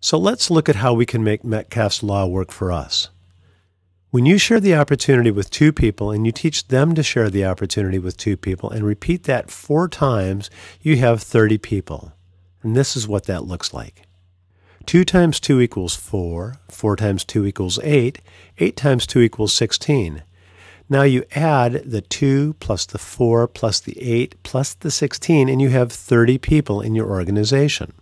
So let's look at how we can make Metcalf's law work for us. When you share the opportunity with two people and you teach them to share the opportunity with two people and repeat that 4 times, you have 30 people. And this is what that looks like. 2 times 2 equals 4, 4 times 2 equals 8, 8 times 2 equals 16. Now you add the 2 plus the 4 plus the 8 plus the 16 and you have 30 people in your organization,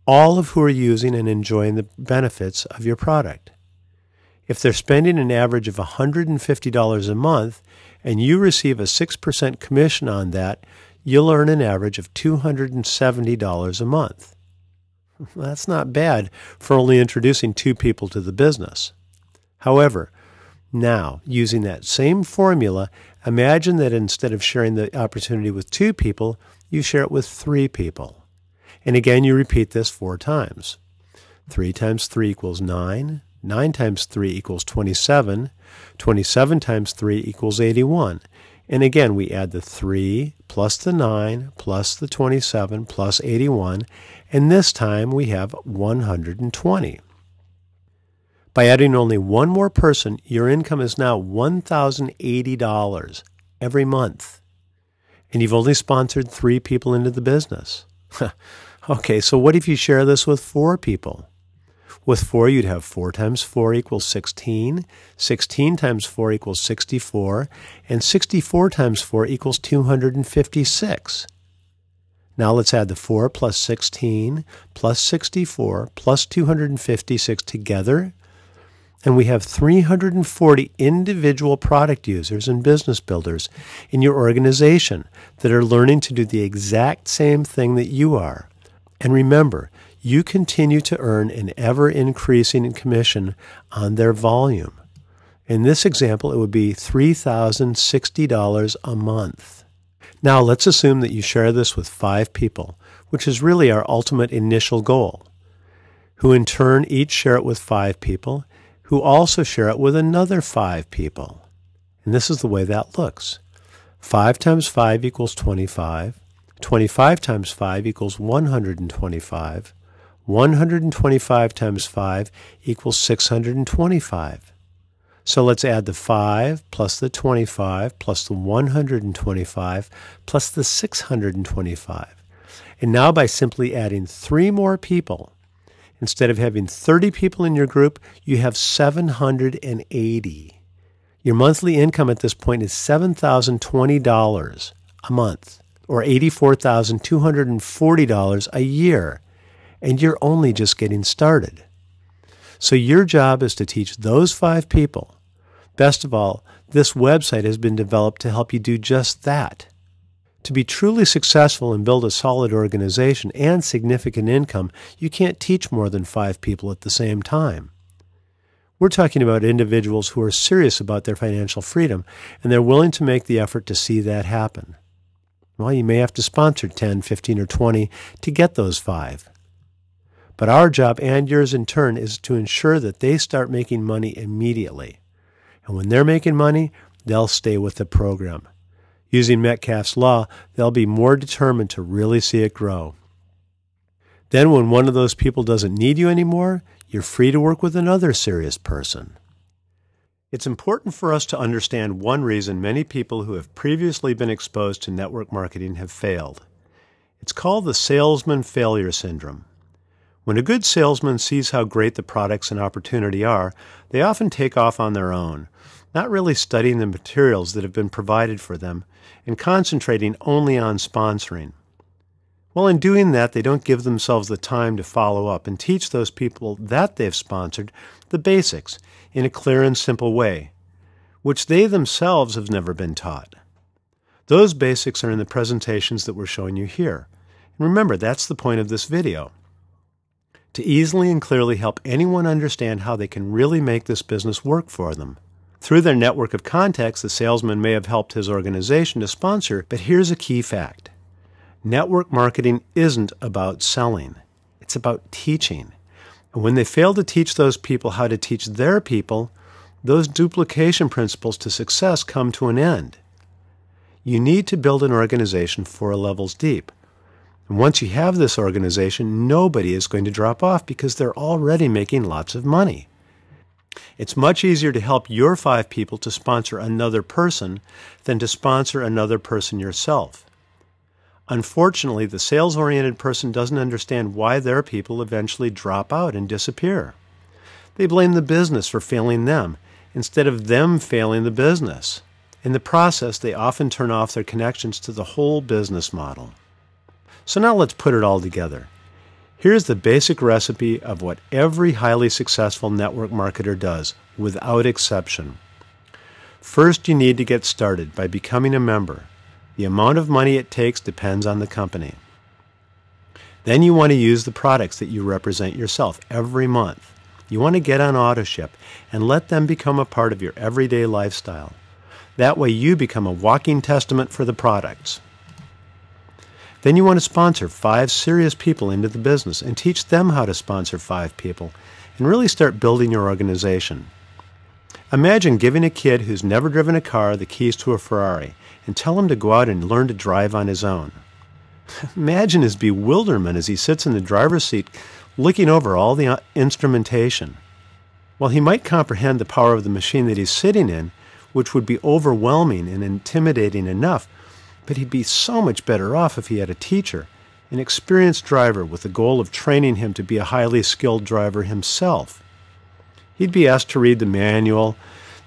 all of who are using and enjoying the benefits of your product. If they're spending an average of $150 a month and you receive a 6% commission on that, you'll earn an average of $270 a month. That's not bad for only introducing 2 people to the business. However, now, using that same formula, imagine that instead of sharing the opportunity with 2 people, you share it with 3 people. And again, you repeat this 4 times. 3 times 3 equals 9. 9 times 3 equals 27. 27 times 3 equals 81. And again, we add the 3 plus the 9 plus the 27 plus 81. And this time we have 120. By adding only one more person, your income is now $1,080 every month. And you've only sponsored 3 people into the business. Okay, so what if you share this with 4 people? With 4, you'd have 4 times 4 equals 16, 16 times 4 equals 64, and 64 times 4 equals 256. Now let's add the 4 plus 16 plus 64 plus 256 together, and we have 340 individual product users and business builders in your organization that are learning to do the exact same thing that you are. And remember, you continue to earn an ever-increasing commission on their volume. In this example, it would be $3,060 a month. Now, let's assume that you share this with 5 people, which is really our ultimate initial goal, who in turn each share it with 5 people, who also share it with another 5 people. And this is the way that looks. 5 times 5 equals 25. 25 times 5 equals 125. 125 times 5 equals 625. So let's add the 5 plus the 25 plus the 125 plus the 625. And now by simply adding 3 more people, instead of having 30 people in your group, you have 780. Your monthly income at this point is $7,020 a month, or $84,240 a year, and you're only just getting started. So your job is to teach those 5 people. Best of all, this website has been developed to help you do just that. To be truly successful and build a solid organization and significant income, you can't teach more than 5 people at the same time. We're talking about individuals who are serious about their financial freedom, and they're willing to make the effort to see that happen. Well, you may have to sponsor 10, 15, or 20 to get those 5. But our job, and yours in turn, is to ensure that they start making money immediately. And when they're making money, they'll stay with the program. Using Metcalf's law, they'll be more determined to really see it grow. Then when one of those people doesn't need you anymore, you're free to work with another serious person. It's important for us to understand one reason many people who have previously been exposed to network marketing have failed. It's called the Salesman failure syndrome. When a good salesman sees how great the products and opportunity are, they often take off on their own, not really studying the materials that have been provided for them, and concentrating only on sponsoring. Well, in doing that, they don't give themselves the time to follow up and teach those people that they've sponsored the basics in a clear and simple way, which they themselves have never been taught. Those basics are in the presentations that we're showing you here. And remember, that's the point of this video. To easily and clearly help anyone understand how they can really make this business work for them. Through their network of contacts, the salesman may have helped his organization to sponsor, but here's a key fact. Network marketing isn't about selling. It's about teaching. And when they fail to teach those people how to teach their people, those duplication principles to success come to an end. You need to build an organization 4 levels deep. And once you have this organization, nobody is going to drop off because they're already making lots of money. It's much easier to help your 5 people to sponsor another person than to sponsor another person yourself. Unfortunately, the sales-oriented person doesn't understand why their people eventually drop out and disappear. They blame the business for failing them instead of them failing the business. In the process, they often turn off their connections to the whole business model. So now let's put it all together. Here's the basic recipe of what every highly successful network marketer does, without exception. First, you need to get started by becoming a member. The amount of money it takes depends on the company. Then you want to use the products that you represent yourself every month. You want to get on AutoShip and let them become a part of your everyday lifestyle. That way you become a walking testament for the products. Then you want to sponsor 5 serious people into the business and teach them how to sponsor 5 people and really start building your organization. Imagine giving a kid who's never driven a car the keys to a Ferrari and tell him to go out and learn to drive on his own. Imagine his bewilderment as he sits in the driver's seat looking over all the instrumentation. While he might comprehend the power of the machine that he's sitting in, which would be overwhelming and intimidating enough, but he'd be so much better off if he had a teacher, an experienced driver with the goal of training him to be a highly skilled driver himself. He'd be asked to read the manual,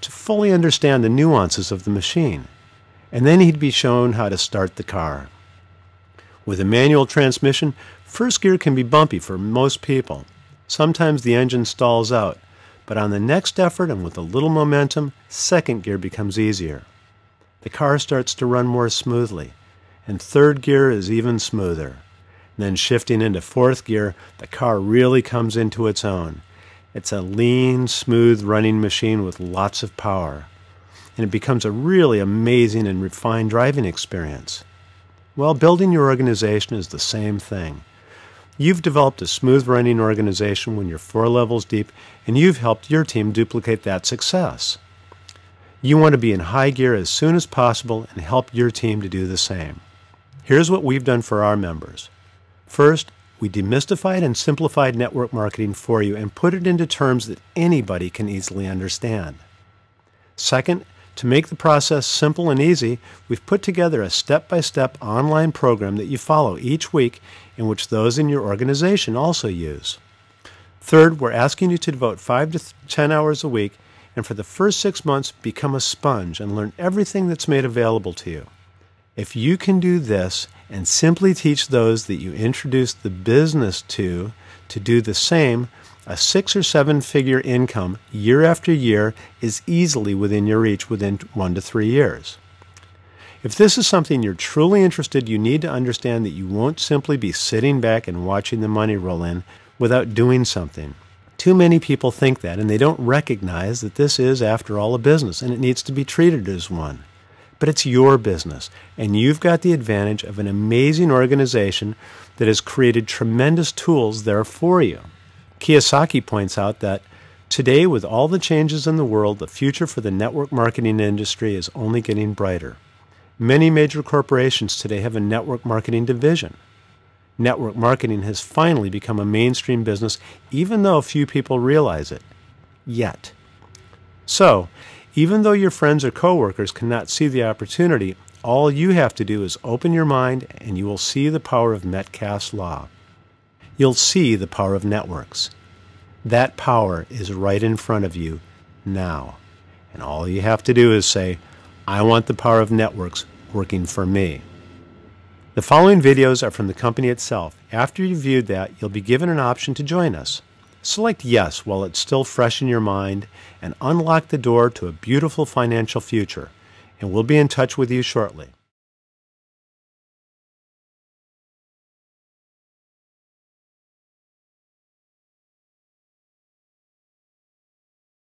to fully understand the nuances of the machine, and then he'd be shown how to start the car. With a manual transmission, first gear can be bumpy for most people. Sometimes the engine stalls out, but on the next effort and with a little momentum, second gear becomes easier. The car starts to run more smoothly, and third gear is even smoother. Then shifting into fourth gear, the car really comes into its own. It's a lean, smooth running machine with lots of power, and it becomes a really amazing and refined driving experience. Well, building your organization is the same thing. You've developed a smooth-running organization when you're 4 levels deep, and you've helped your team duplicate that success. You want to be in high gear as soon as possible and help your team to do the same. Here's what we've done for our members. First, we demystified and simplified network marketing for you and put it into terms that anybody can easily understand. Second, to make the process simple and easy, we've put together a step-by-step online program that you follow each week in which those in your organization also use. Third, we're asking you to devote 5 to 10 hours a week and for the first 6 months become a sponge and learn everything that's made available to you. If you can do this and simply teach those that you introduce the business to do the same, a 6 or 7 figure income year after year is easily within your reach within 1 to 3 years. If this is something you're truly interested, you need to understand that you won't simply be sitting back and watching the money roll in without doing something. Too many people think that, and they don't recognize that this is, after all, a business, and it needs to be treated as one. But it's your business, and you've got the advantage of an amazing organization that has created tremendous tools there for you. Kiyosaki points out that today, with all the changes in the world, the future for the network marketing industry is only getting brighter. Many major corporations today have a network marketing division. Network marketing has finally become a mainstream business, even though few people realize it. Yet. So, even though your friends or coworkers cannot see the opportunity, all you have to do is open your mind and you will see the power of Metcalf's law. You'll see the power of networks. That power is right in front of you now. And all you have to do is say, I want the power of networks working for me. The following videos are from the company itself. After you've viewed that, you'll be given an option to join us. Select Yes while it's still fresh in your mind and unlock the door to a beautiful financial future. And we'll be in touch with you shortly.